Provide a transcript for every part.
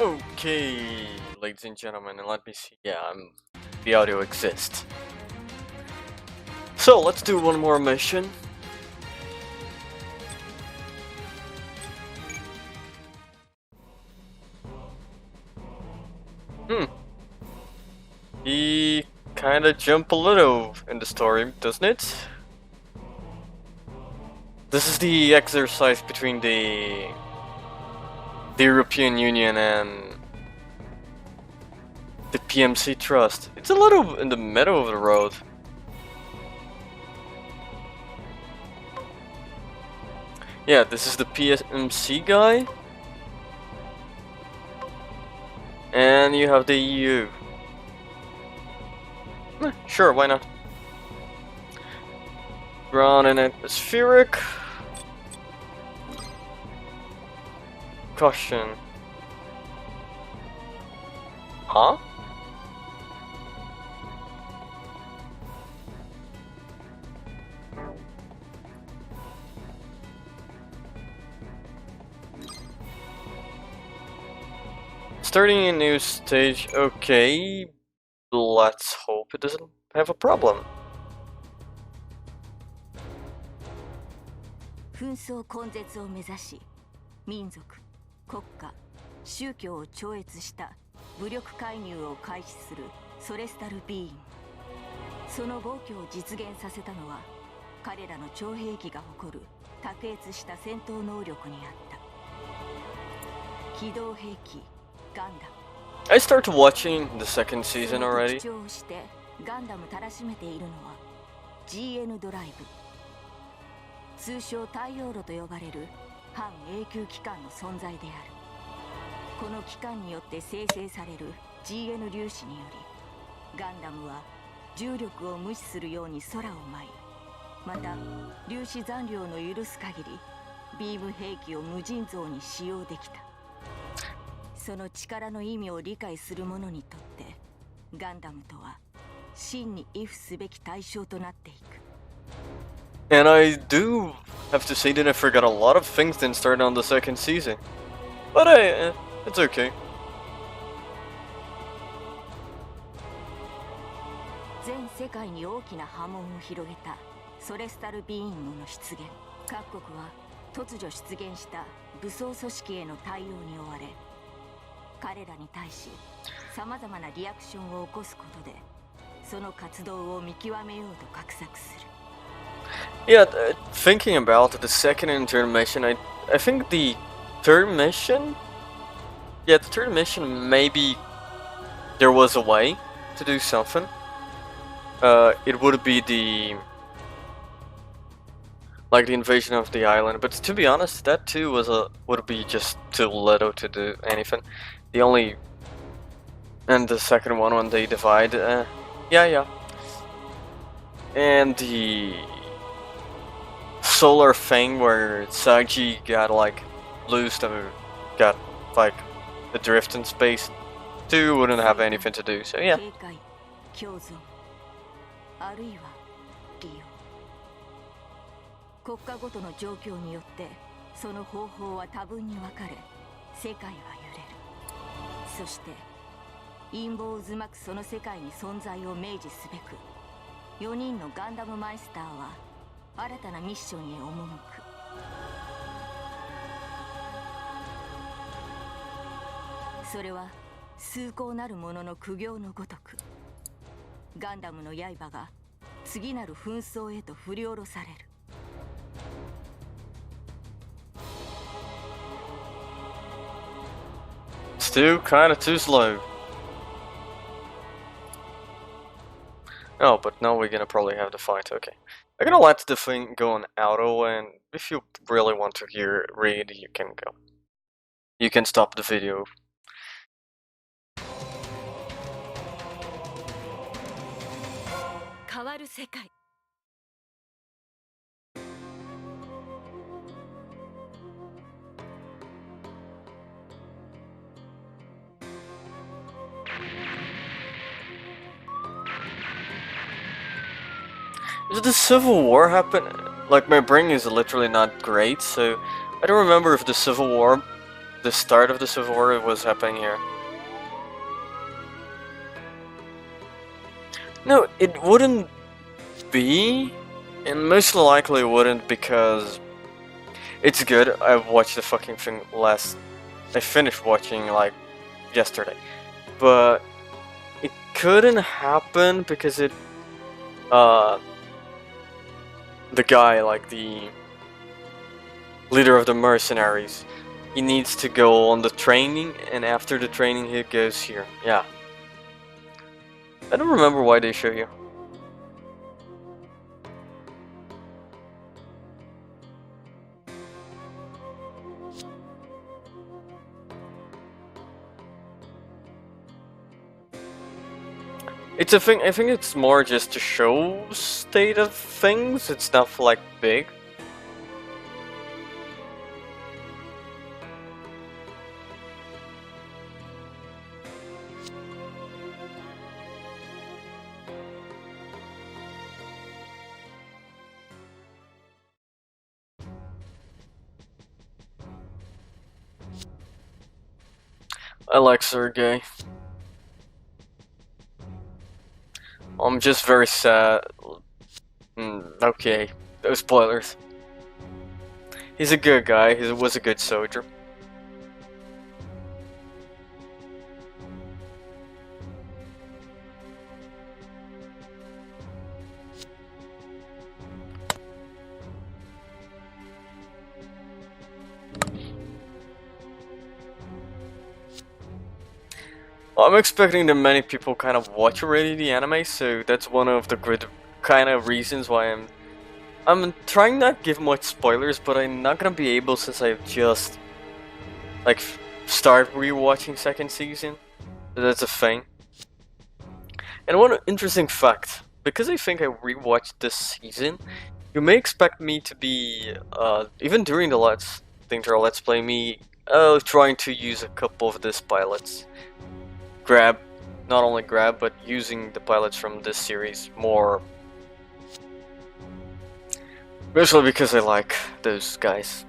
Okay, ladies and gentlemen, and let me see. Yeah, the audio exists. So let's do one more mission. He kinda jump a little in the story, doesn't it? This is the exercise between the European Union and the PMC Trust. It's a little in the middle of the road. Yeah, this is the PMC guy. And you have the EU. Sure, why not? Ground and atmospheric. Caution. Huh? Starting a new stage, okay. Let's hope it doesn't have a problem. 紛争根絶を目指し、民族、国家、宗教を超越した武力介入を開始するソレスタル・ビーイング。その暴挙を実現させたのは、彼らの超兵器が誇る卓越した戦闘能力にあった。機動兵器、ガンダム。I started watching the second season already. 特徴をしてガンダムたらしめているのは GN ドライブ。通称太陽炉と呼ばれる半永久機関の存在である。この機関によって生成される GN 粒子により、ガンダムは重力を無視するように空を舞い、また粒子残量の許す限りビーム兵器を無尽蔵に使用できた。その力の意味を理解する者にとってガンダムとは真に畏怖すべき対象となっていく。 And I do have to say that I forgot a lot of things that started on the second season. But it's okay. 全世界に大きな波紋を広げたソレスタル・ビーイングの出現。各国は突如出現した武装組織への対応に追われ、彼らに対し様々なリアクションを起こすことでその活動を見極めようと画策する。Yeah, thinking about the second and third mission, I think the third mission, the third mission, maybe there was a way to do something. It would be the invasion of the island, but to be honest, that too would be just too little to do anything. The only and the second one when they divide, yeah, and the solar thing where Saji got loosed and got adrift in space, too wouldn't have anything to do. So yeah. あるいは利用。国家ごとの状況によってその方法は多分に分かれ、世界は揺れる。そして陰謀渦巻くその世界に存在を明示すべく、4人のガンダムマイスターは新たなミッションへ赴く。それは崇高なる者の苦行のごとく、ガンダムの刃が次なる紛争へと振り下ろされる。Still kinda too slow. Oh, but now we're gonna probably have the fight, okay. I'm gonna let the thing go on auto, and if you really want to read, you can go. You can stop the video. Did the Civil War happen? Like, my brain is literally not great, so I don't remember if the Civil War the start of the Civil War was happening here. No, it wouldn't be, and most likely wouldn't because it's good. I watched the fucking thing I finished watching like yesterday, but it couldn't happen because the guy, like the leader of the mercenaries, he needs to go on the training, and after the training he goes here. Yeah. I don't remember why they show you. It's a thing. I think it's more just to show state of things. It's not like big. I like Sergey. I'm just very sad. Okay, no spoilers. He's a good guy. He was a good soldier. I'm expecting that many people kind of watch already the anime, so that's one of the good kind of reasons why I'm trying not to give much spoilers, but I'm not gonna be able since I've just like start rewatching second season. So that's a thing. And one interesting fact, because I think I rewatched this season, you may expect me to be even during the Let's Play me trying to use a couple of these pilots. Not only grab, but using the pilots from this series more. Especially because I like those guys.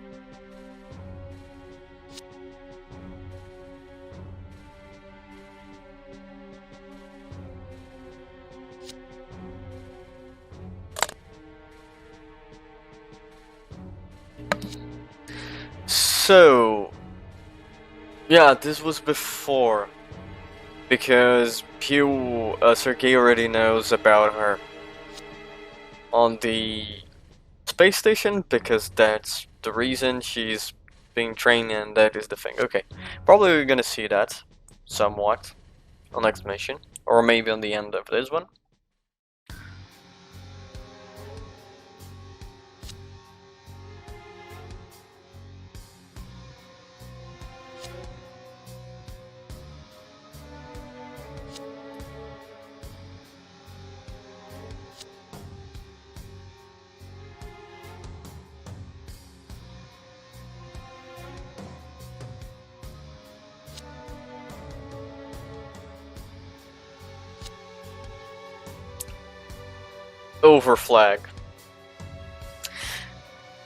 So, yeah, this was before. Because Sergei already knows about her on the space station, because that's the reason she's being trained, and that is the thing. Okay, probably we're gonna see that somewhat on next mission, or maybe on the end of this one. Over flag.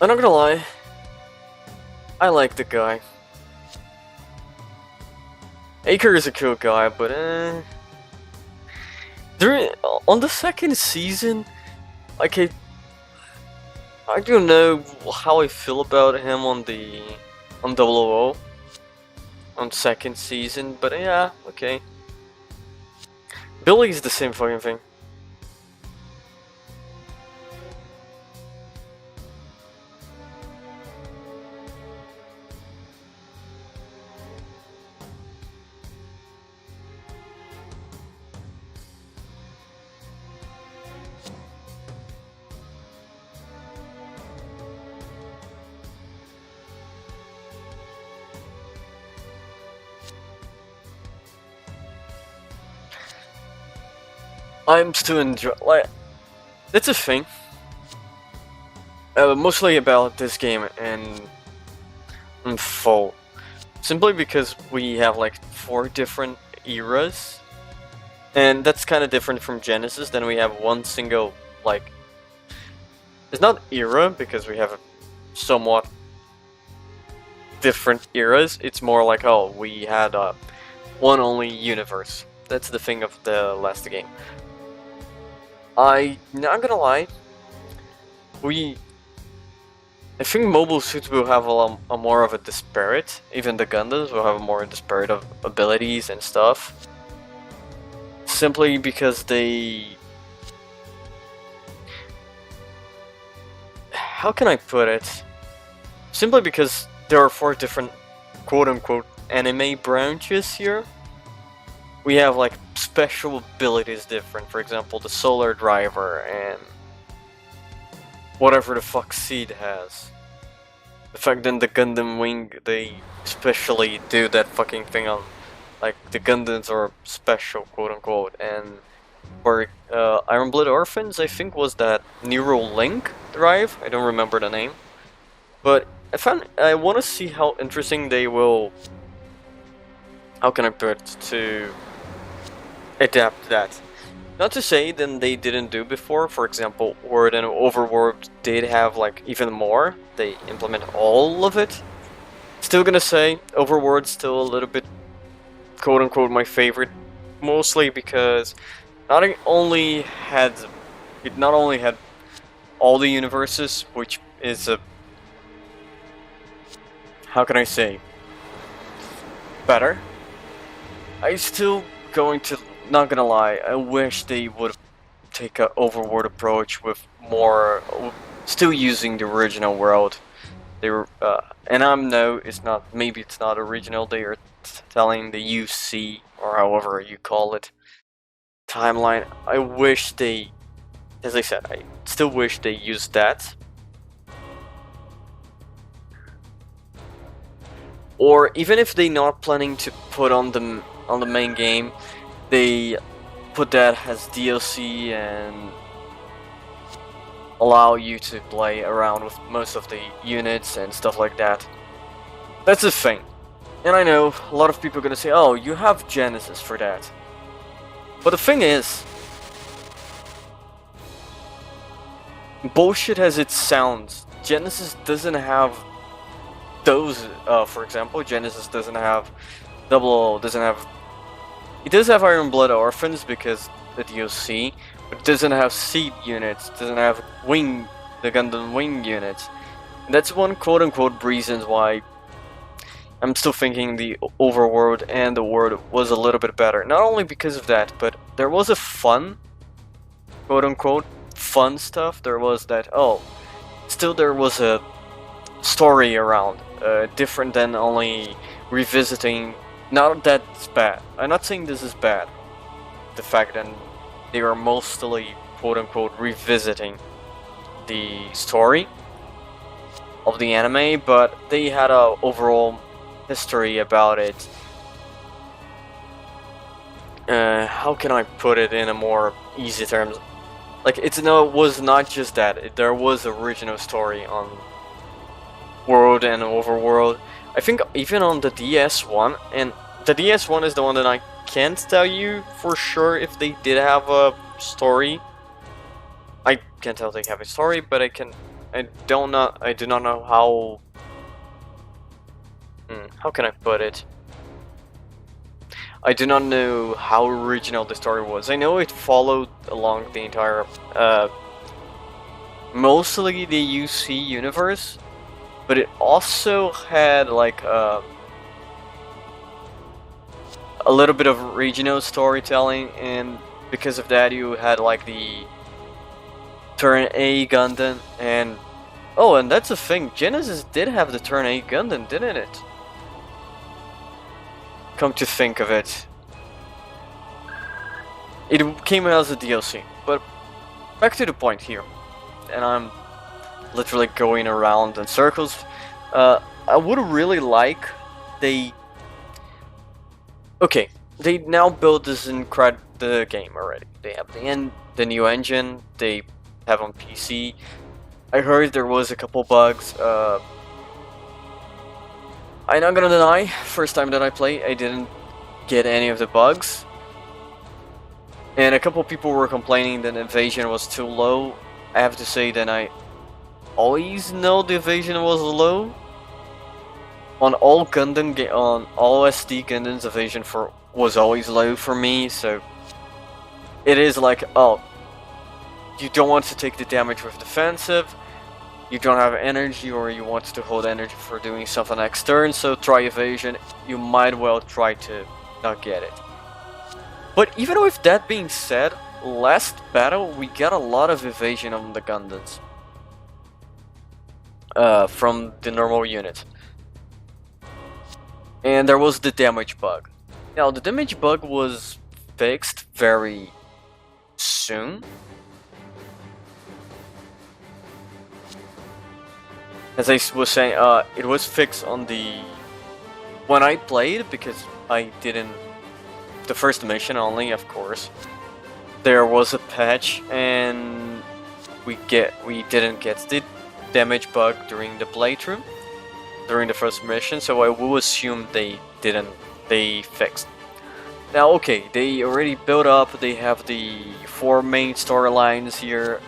I'm not gonna lie, I like the guy. Aker is a cool guy, but on the second season, like I don't know how I feel about him on 000 on second season, but yeah, okay. Billy's the same fucking thing. I'm still enjoying, like, that's a thing. Mostly about this game and in full. Simply because we have like 4 different eras. And that's kind of different from Genesis. Then we have one single, like, it's not era because we have a somewhat different eras. It's more like, oh, we had one only universe. That's the thing of the last game. I'm not gonna lie, I think mobile suits will have a more of a disparate. Even the Gundams will have a more disparate of abilities and stuff. Simply because they... How can I put it? Simply because there are 4 different quote-unquote anime branches here. We have like special abilities different. For example, the Solar Driver and whatever the fuck Seed has. The fact that the Gundam Wing, they especially do that fucking thing on, like, the Gundams are special, quote unquote. And for Iron Blood Orphans, I think was that Neural Link drive. I don't remember the name, but I want to see how interesting they will. How can I put it, to adapt that? Not to say that they didn't do before. For example, Word and Overworld did have like even more. They implement all of it. Still gonna say Overworld's still a little bit quote unquote my favorite, mostly because it not only had all the universes, which is a, how can I say, better. I still going to, not gonna lie, I wish they would take a overworld approach with more, still using the original world. They were, and it's not, maybe it's not original, they are telling the UC, or however you call it, timeline. I wish they, as I said, I still wish they used that. Or even if they're not planning to put on the main game, they put that as DLC and allow you to play around with most of the units and stuff like that. That's the thing. And I know a lot of people are gonna say, oh, you have Genesis for that. But the thing is, bullshit as it sounds, Genesis doesn't have those, for example, Genesis doesn't have it does have Iron Blood Orphans because the DLC, but it doesn't have Seed units, doesn't have the Gundam Wing units. And that's one quote-unquote reasons why I'm still thinking the Overworld and the World was a little bit better. Not only because of that, but there was a fun, quote-unquote, fun stuff. There was that, still there was a story around, different than only revisiting. Not that it's bad. I'm not saying this is bad. The fact that they are mostly, quote-unquote, revisiting the story of the anime, but they had a overall history about it. How can I put it in a more easy terms? Like, it was not just that. There was original story on World and Overworld. I think even on the DS1, and the DS1 is the one that I can't tell you for sure if they did have a story. I can't tell they have a story, but I do not know how. How can I put it? I do not know how original the story was. I know it followed along the entire, mostly the UC universe, but it also had like a little bit of regional storytelling, and because of that you had like the Turn A Gundam, and and that's the thing, Genesis did have the Turn A Gundam, didn't it? Come to think of it. It came out as a DLC, but back to the point here, and I'm literally going around in circles. I would really like they now build this the game already. They have the new engine they have on PC. I heard there was a couple bugs. I'm not gonna deny, first time that I play, I didn't get any of the bugs. And a couple people were complaining that evasion was too low. I have to say that I always know the evasion was low. on all on all SD Gundams, evasion for was always low for me. So it is like, oh, you don't want to take the damage with defensive. You don't have energy, or you want to hold energy for doing something next turn, so try evasion. You might well try to not get it. But even with that being said, last battle we got a lot of evasion on the Gundams. From the normal unit. And there was the damage bug. Now the damage bug was fixed very soon. As I was saying, it was fixed on the... when I played, because I didn't... the first mission only, of course. There was a patch, and we didn't get the damage bug during the playthrough, during the first mission, so I will assume they fixed. Now, okay, they already built up, they have the 4 main storylines here,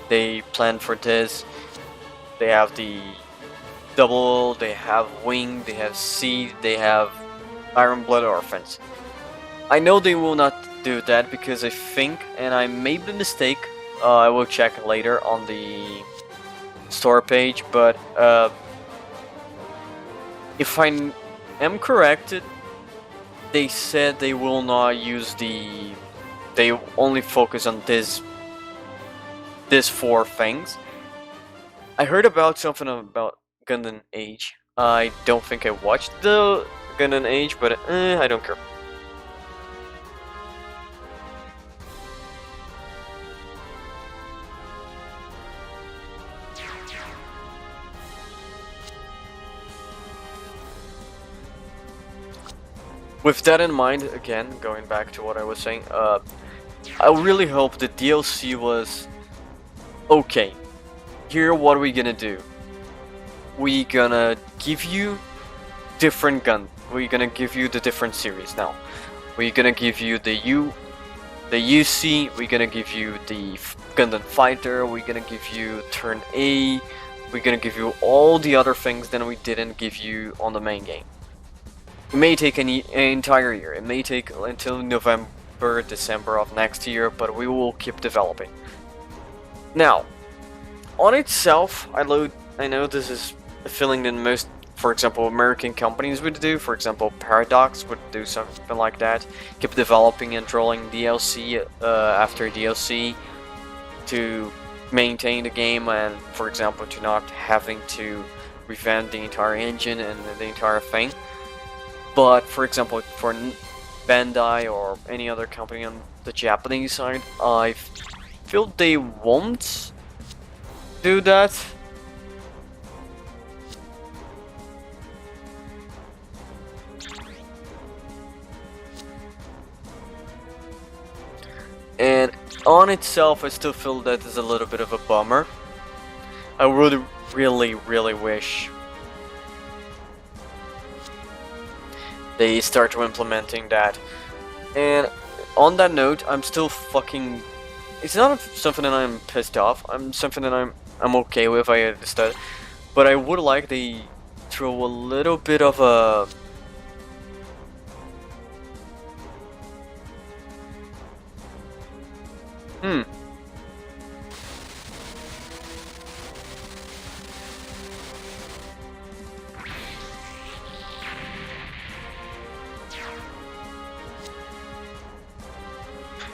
they planned for this. They have the double, they have wing, they have sea, they have Iron Blood Orphans. I know they will not do that because I think, and I made the mistake, I will check later on the store page, but if I am correct, they said they will not use they only focus on these 4 things. I heard about something about Gundam Age. I don't think I watched the Gundam Age, but I don't care. With that in mind, again, going back to what I was saying, I really hope the DLC was okay. Here, what are we gonna do? We gonna give you different gun. We're gonna give you the different series now. We're gonna give you the UC. We're gonna give you the Gundam Fighter. We're gonna give you Turn A. We're gonna give you all the other things that we didn't give you on the main game. It may take an entire year. It may take until November, December of next year, but we will keep developing. Now, on itself, I know this is a feeling that most, for example, American companies would do. For example, Paradox would do something like that. Keep developing and rolling DLC after DLC to maintain the game and, for example, to not having to revamp the entire engine and the entire thing. But, for example, for Bandai or any other company on the Japanese side, I feel they won't do that. And on itself, I still feel that is a little bit of a bummer. I would really wish they start implementing that. And on that note, I'm still fucking... it's not something that I'm pissed off. I'm something that I'm okay with, I understand. But I would like they throw a little bit of a...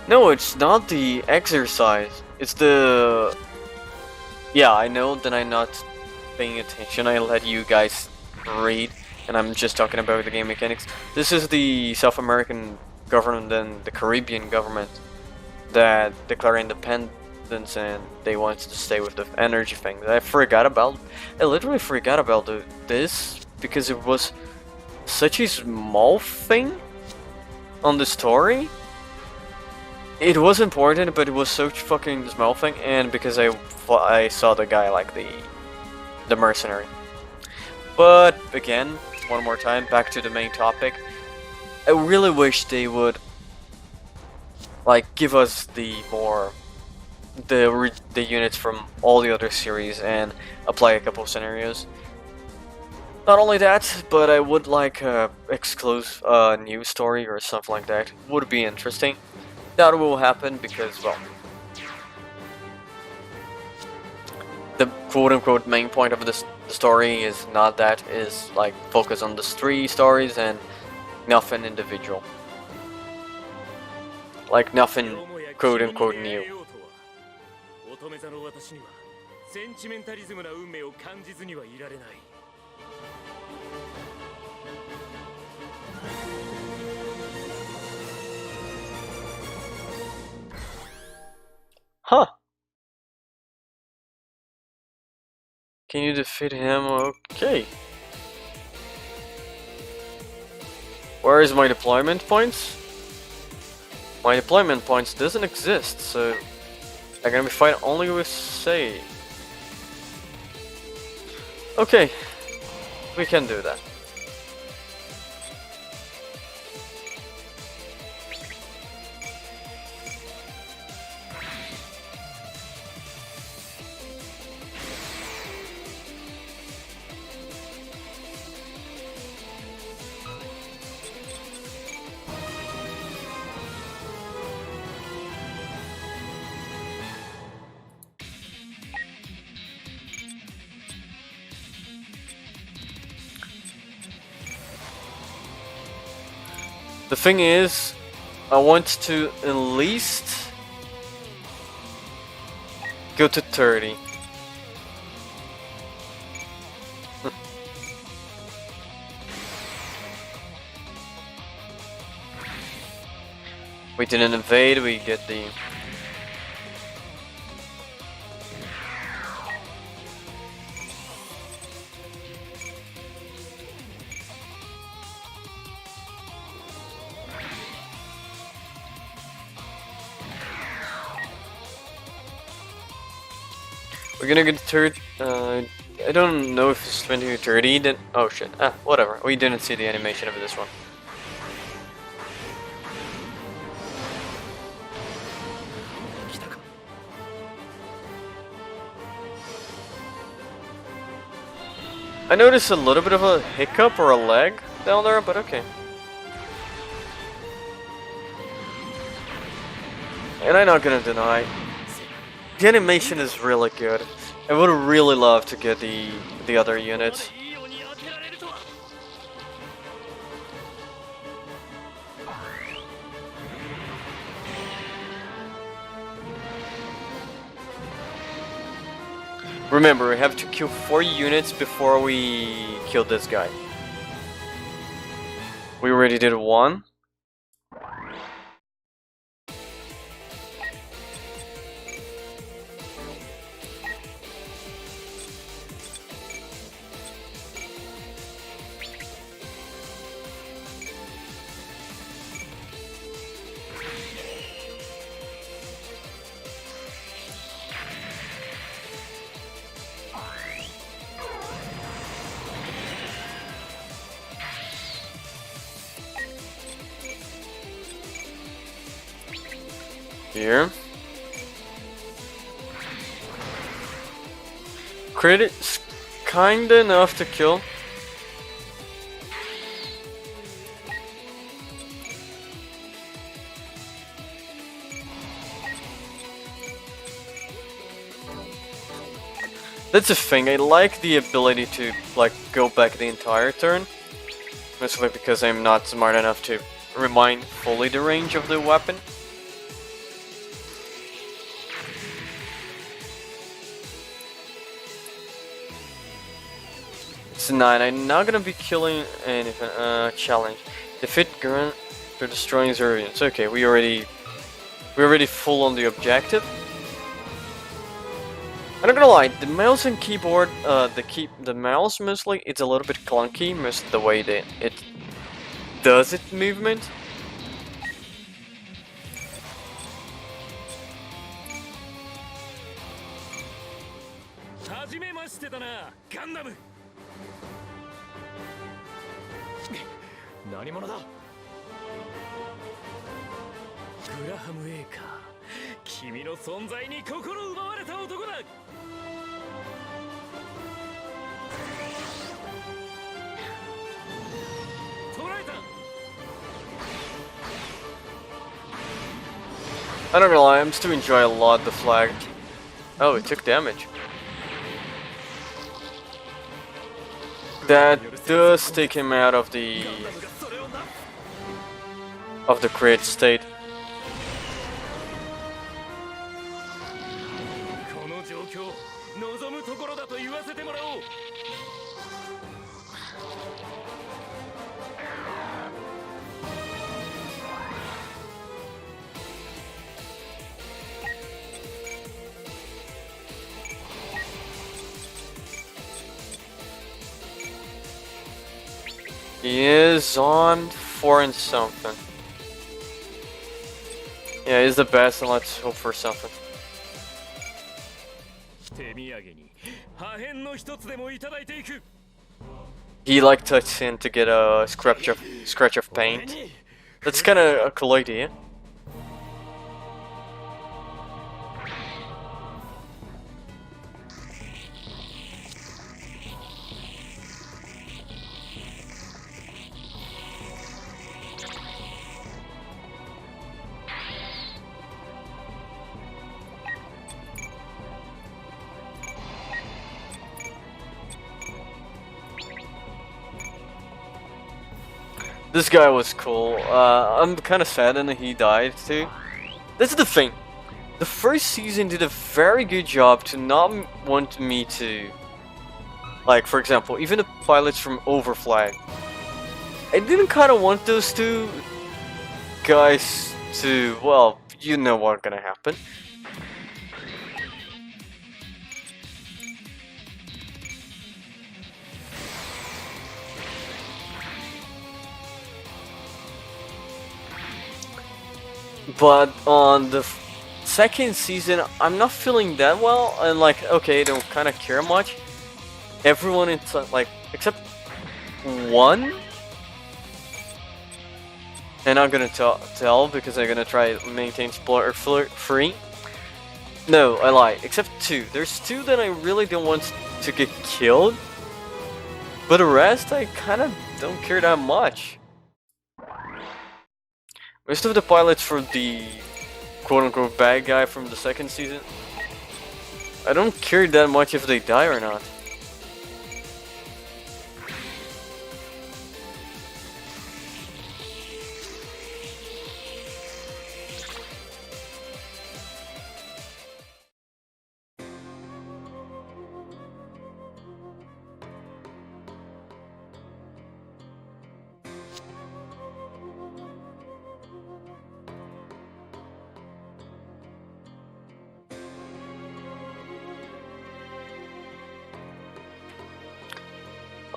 No, it's not the exercise. It's the... yeah, I know that I'm not paying attention. I let you guys read, and I'm just talking about the game mechanics. This is the South American government and the Caribbean government that declare independence, and they want to stay with the energy thing. I literally forgot about this because it was such a small thing on the story. It was important, but it was such fucking small thing, and because I saw the guy like the mercenary. But again, one more time, back to the main topic. I really wish they would like give us the units from all the other series and apply a couple of scenarios. Not only that, but I would like a exclusive news story or something like that. Would be interesting. That will happen because, well, the quote-unquote main point of the story is not that, is like focus on the 3 stories and nothing individual. Like nothing quote-unquote new. Huh. Can you defeat him? Okay. Where is my deployment points? My deployment points doesn't exist, so I'm gonna be fighting only with Sei. Okay, we can do that. The thing is, I want to at least go to 30. We didn't invade, we get the... We're gonna get third. I don't know if it's 20 or 30. Then oh shit. Whatever. We didn't see the animation of this one. I noticed a little bit of a hiccup or a lag down there, but okay. And I'm not gonna deny, the animation is really good. I would really love to get the other units. Remember, we have to kill 4 units before we kill this guy. We already did 1. Here. Crit's kinda enough to kill. That's the thing, I like the ability to like go back the entire turn. Mostly because I'm not smart enough to remind fully the range of the weapon. It's 9. I'm not gonna be killing anything. Challenge. Defeat Grunt for destroying Zervians. Okay, we're already full on the objective. I'm not gonna lie, the mouse and keyboard, the mouse mostly, it's a little bit clunky, most the way that it does its movement. GUNDAM! 何者だグラハム・エーカー、君の存在に心奪われた男だ I'm not gonna lie, I'm still enjoying a lot the flag. Oh, it took damage. That does take him out of the crit state. この状況望むところだと言わせてもらおう He is on 4 and something. Yeah, he's the best, and let's hope for something. 手土産に破片の一つでもいただいていく He like touched in to get a scratch of paint. That's kind of a cool idea. This guy was cool. I'm kind of saddened that he died too. That's the thing. The first season did a very good job to not want me to... Like, for example, even the pilots from Overfly. I didn't kind of want those two guys to... Well, you know what's gonna happen. But on the second season, I'm not feeling that well, and like, okay, I don't kind of care much. Everyone inside, like, except one, and I'm gonna tell because I'm gonna try to maintain spoiler free. No, I lied. Except 2. There's 2 that I really don't want to get killed, but the rest I kind of don't care that much. Most of the pilots for the quote-unquote bad guy from the second season, I don't care that much if they die or not.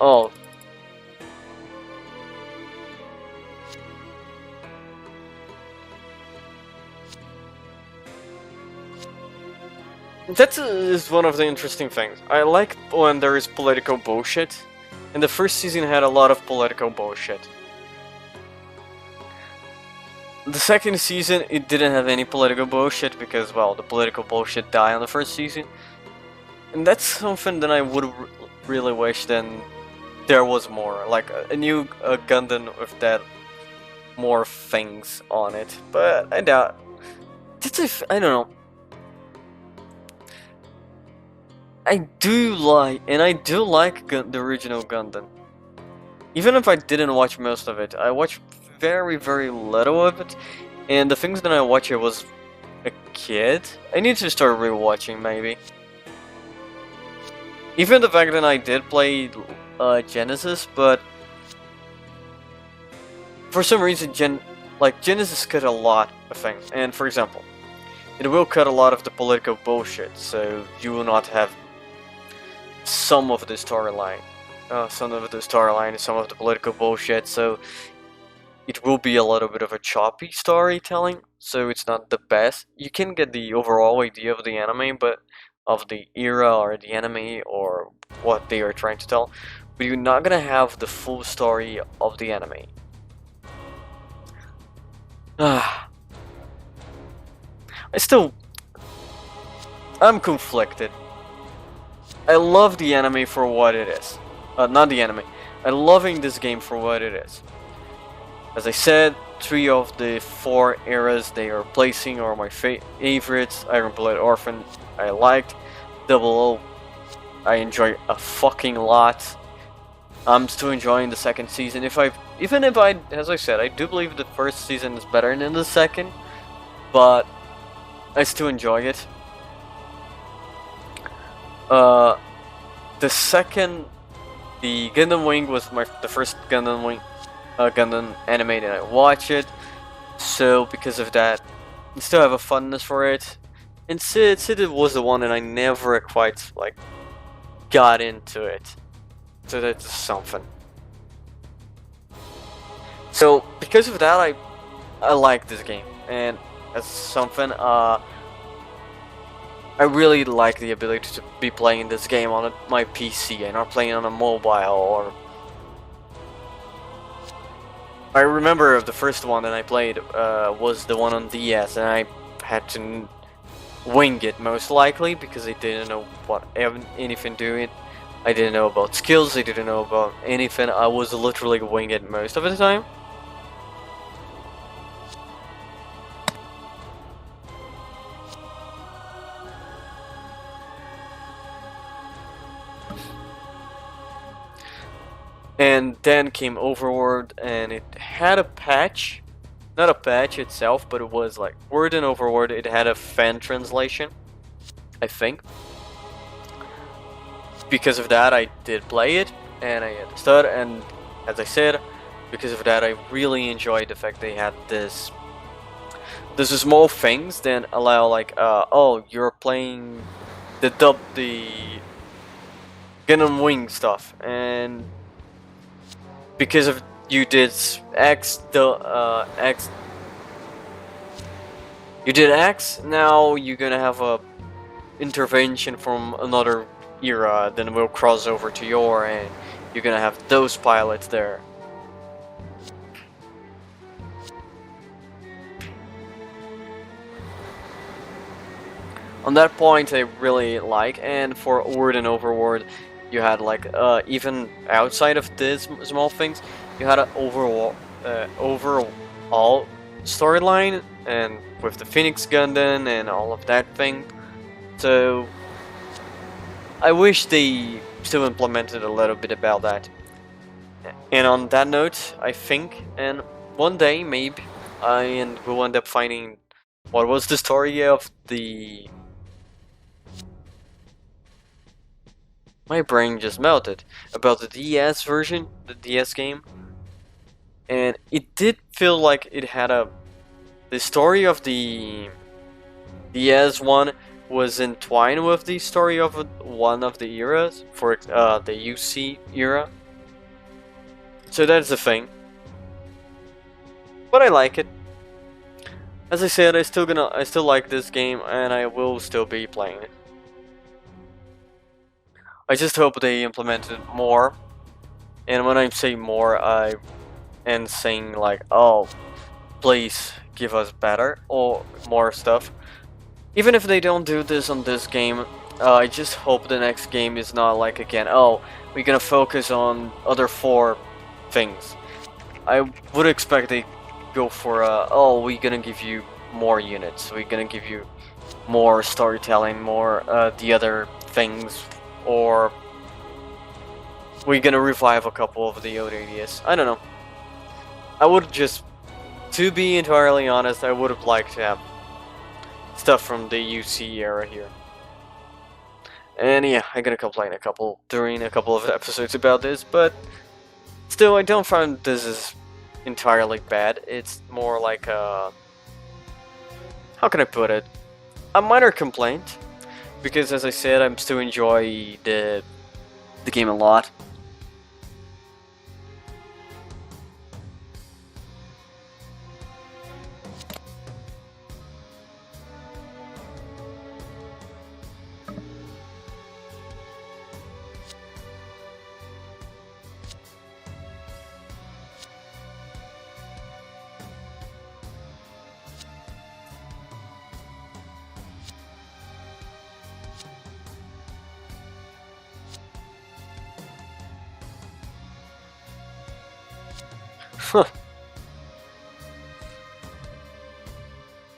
Oh. That is one of the interesting things. I like when there is political bullshit, and the first season had a lot of political bullshit. The second season, it didn't have any political bullshit because, well, the political bullshit died on the first season. And that's something that I would really wish then there was more, like a new Gundam with that more things on it, but I doubt. I don't know. I do like the original Gundam. Even if I didn't watch most of it, I watched very, very little of it, and the things that I watched it was a kid. I need to start rewatching maybe. Even the fact that I did play Genesis, but for some reason Genesis cut a lot of things, and for example, it will cut a lot of the political bullshit, so you will not have some of the storyline, some of the political bullshit, so it will be a little bit of a choppy storytelling, so it's not the best. You can get the overall idea of the anime, but of the era or the anime or what they are trying to tell, but you're not gonna have the full story of the anime. I'm conflicted. I love the anime for what it is. Not the anime. I'm loving this game for what it is. As I said, 3 of the 4 eras they are placing are my favorites. Iron Blood Orphan I liked. Double O I enjoy a fucking lot. I'm still enjoying the second season. Even if I, as I said, I do believe the first season is better than the second, but I still enjoy it. The Gundam Wing was the first Gundam Wing, Gundam anime that I watched it. So because of that, I still have a fondness for it. And Sid was the one that I never quite like got into it. So that's something. So because of that, I like this game, and that's something. I really like the ability to be playing this game on my PC and not playing on a mobile. Or I remember the first one that I played was the one on DS, and I had to wing it most likely because I didn't know anything doing. I didn't know about skills. I didn't know about anything. I was literally winging it most of the time. And then came Overworld, and it had a patch. Not a patch itself, but it was like Word and Overworld. It had a fan translation, I think. Because of that, I did play it, and I understood. And as I said, because of that, I really enjoyed the fact they had this. There's small things that allow, like, oh, you're playing the Gundam Wing stuff, and because of you did X, you did X. Now you're gonna have a intervention from another era. Then we'll cross over to your, and you're gonna have those pilots there. On that point, I really like, and for Word and Overworld, you had like even outside of these small things, you had an overall storyline, and with the Phoenix Gundam and all of that thing. So I wish they still implemented a little bit about that. And on that note, I think, and one day maybe I will end up finding what was the story of the. My brain just melted about the DS version, the DS game, and it did feel like it had the story of the DS one was entwined with the story of one of the eras, for the UC era. So that's the thing. But I like it. As I said, I still like this game, and I will still be playing it. I just hope they implemented more. And when I say more, I am saying like, oh, please give us better or more stuff. Even if they don't do this on this game, I just hope the next game is not like again, oh, we're gonna focus on other 4 things. I would expect they go for oh, we're gonna give you more units, we're gonna give you more storytelling, more the other things, or we're gonna revive a couple of the ODDs. I don't know. I would just, to be entirely honest, I would have liked to have stuff from the UC era here. And yeah, I'm gonna complain during a couple of episodes about this, but still, I don't find this is entirely bad. It's more like a, how can I put it? A minor complaint, because as I said, I'm still enjoy the game a lot.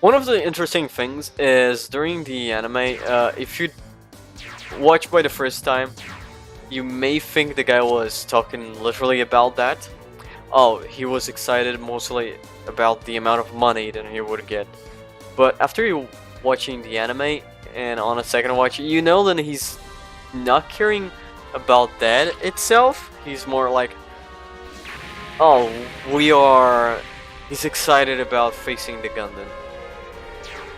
One of the interesting things is during the anime, if you watch by the first time, you may think the guy was talking literally about that. Oh, he was excited mostly about the amount of money that he would get. But after you watching the anime and on a second watch, you know that he's not caring about that itself. He's more like, oh, he's excited about facing the Gundam.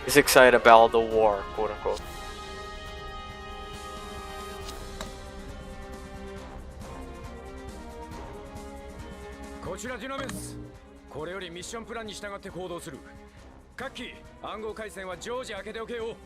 He's excited about the war, quote unquote. こちらデュナメス。これよりミッションプランに従って行動する。各機暗号回線は常時開けておけよ。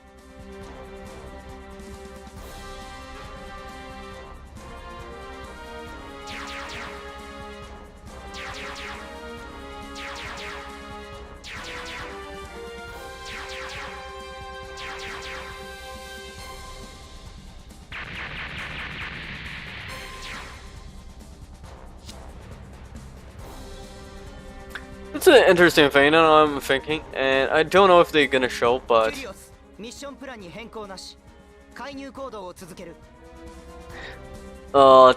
It's an interesting thing, I know I'm thinking, and I don't know if they're gonna show, but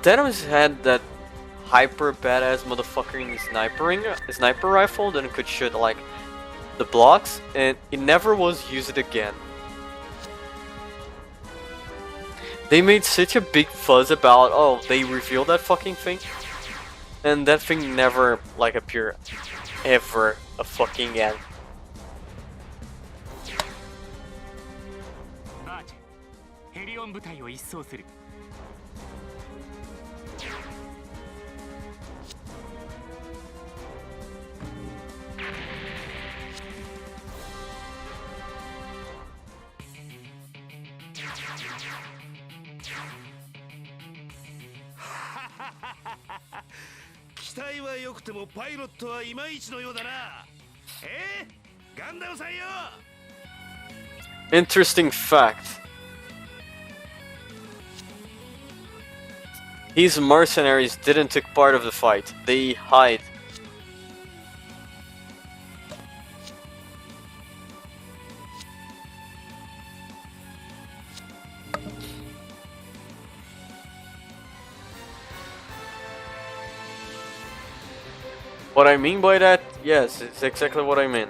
Denham's had that hyper badass motherfucker in his sniper rifle that could shoot like the blocks, and it never was used again. They made such a big fuzz about, oh, they revealed that fucking thing, and that thing never like appeared ever a fucking again. Interesting fact. These mercenaries didn't take part of the fight. They hide. What I mean by that? Yes, it's exactly what I mean.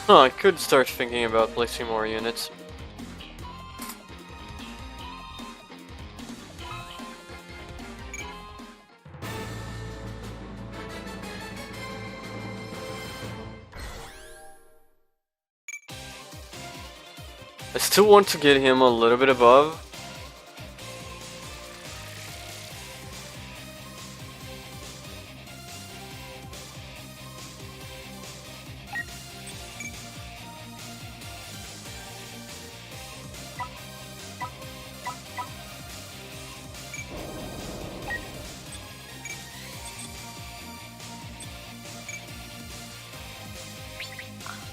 Oh, I could start thinking about placing more units. I still want to get him a little bit above.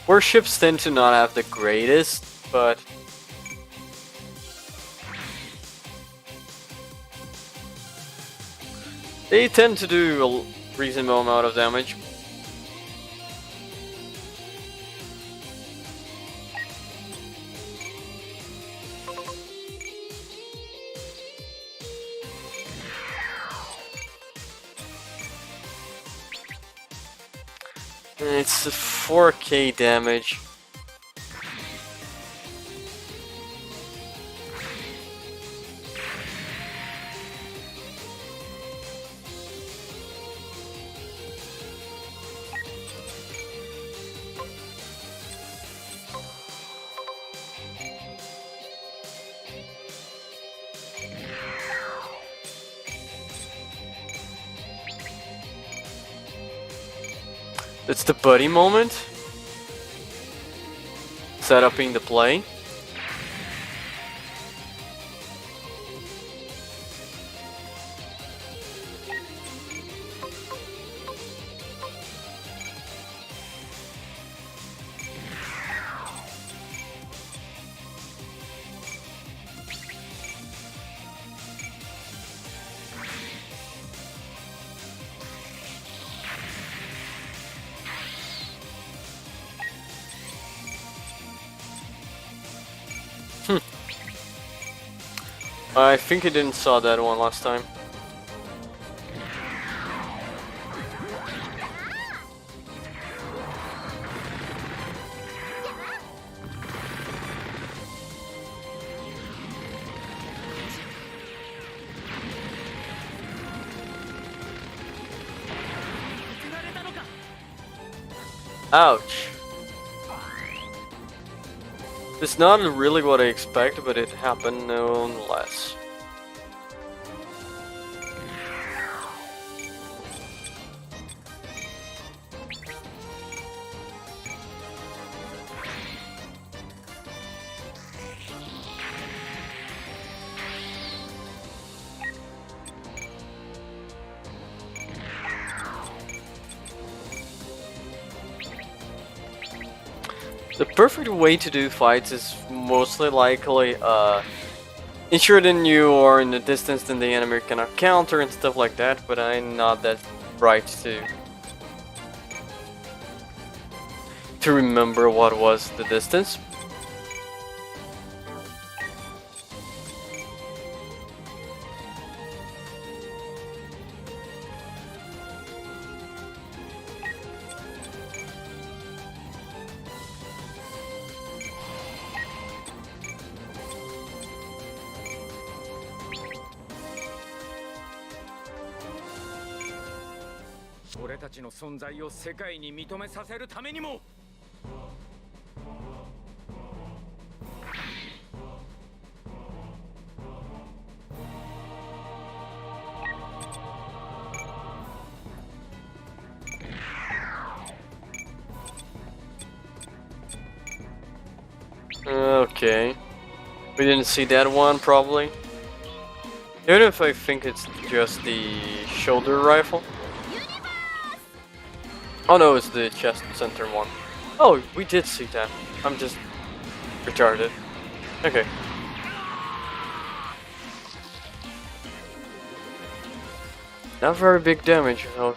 Warships tend to not have the greatest, but they tend to do a reasonable amount of damage. It's 4k damage. It's the buddy moment. Set up in the play. I think I didn't saw that one last time. Ouch. It's not really what I expected, but it happened nonetheless. The perfect way to do fights is mostly likely ensure that you are in the distance then the enemy cannot counter and stuff like that, but I'm not that bright to remember what was the distance. Okay. We didn't see that one, probably. Even if I think it's just the shoulder rifle. Oh no, it's the chest center one. Oh, we did see that. I'm just retarded. Okay. Not very big damage, though.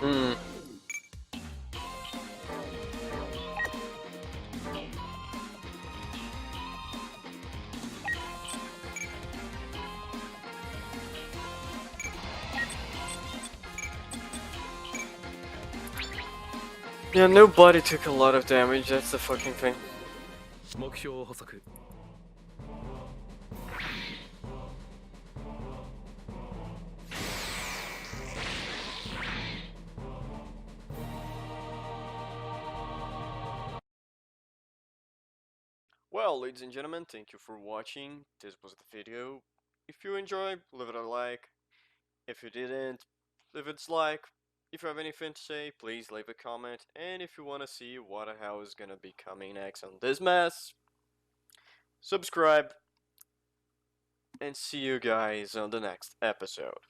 Hmm. Yeah, nobody took a lot of damage, that's the fucking thing. Well, ladies and gentlemen, thank you for watching. This was the video. If you enjoyed, leave it a like. If you didn't, leave a dislike. If you have anything to say, please leave a comment. And if you want to see what the hell is gonna be coming next on this mess, subscribe. And see you guys on the next episode.